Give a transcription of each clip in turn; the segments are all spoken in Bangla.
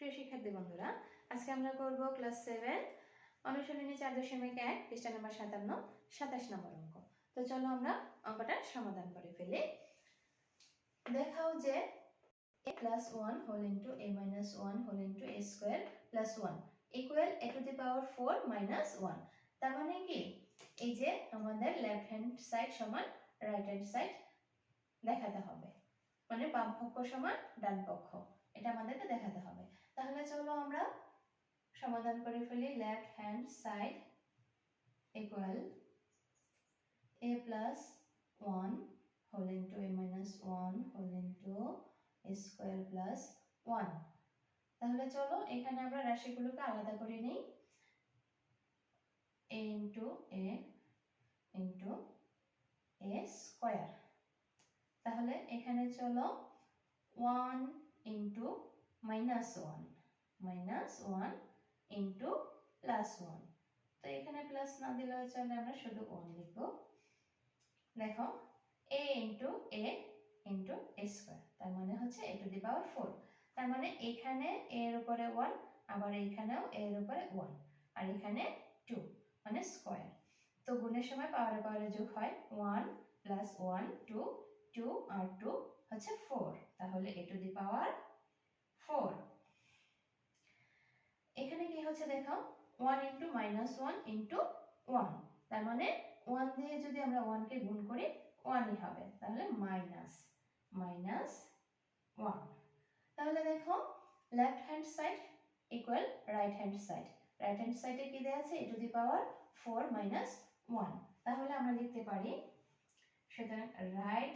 প্রিয় শিক্ষার্থী বন্ধুরা, আজকে আমরা করব ক্লাস 7 অনুশীলনী 4.1 পৃষ্ঠা নম্বর 57 27 নম্বর অঙ্ক। তো চলো আমরা অঙ্কটা সমাধান করে ফেলি। দেখাও যে a plus 1 whole into a minus 1 whole into a square plus 1 equal a to the power 4 minus 1। তার মানে কি, এই যে আমাদের লেফট হ্যান্ড সাইড সমান রাইট হ্যান্ড সাইড দেখাতে হবে, মানে বাম পক্ষ সমান ডান পক্ষ, এটা আমাদেরকে দেখাতে হবে। তাহলে চলো আমরা সমাধান করে ফেলি। Left hand side equal a plus 1 whole into a minus 1 whole into a square plus 1। তাহলে চলো এখানে আমরা রাশিগুলোকে আলাদা করে নিই। a into a into a square। তাহলে এখানে চলো 1 into minus 1 into plus 1। তো এখানে প্লাস না দিলেও চলে, আমরা শুধু 1 লিখব। দেখো a into a into a square, তার মানে হচ্ছে a to the power 4। তার মানে এখানে a এর উপরে 1, আবার এখানেও a এর উপরে 1, আর এখানে 2, মানে স্কয়ার। তো গুণের সময় পাওয়ারে পাওয়ারে যোগ হয়, 1 plus 1 2 2 আর 2 হচ্ছে 4, তাহলে a to the power 4। এখানে কি হচ্ছে দেখো, 1 into minus 1 into 1, তার মানে 1 দিয়ে যদি আমরা 1 কে গুণ করি 1ই হবে, তাহলে মাইনাস 1। তাহলে দেখো left hand side equal right hand side, right hand সাইডে কি দেয়া আছে, a to the power 4 minus 1। তাহলে আমরা লিখতে পারি, সুতরাং right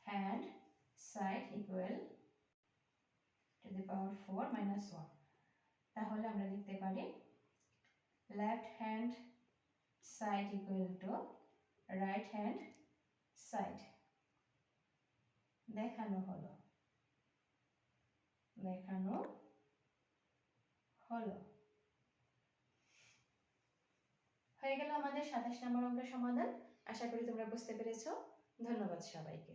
hand side equal to the power 4 minus 1। তাহলে আমরা লিখতে পারি left hand side equal to right hand side. দেখানো হলো হয়ে গেল আমাদের 27 নম্বর অঙ্কের সমাধান। আশা করি তোমরা বুঝতে পেরেছো। ধন্যবাদ সবাইকে।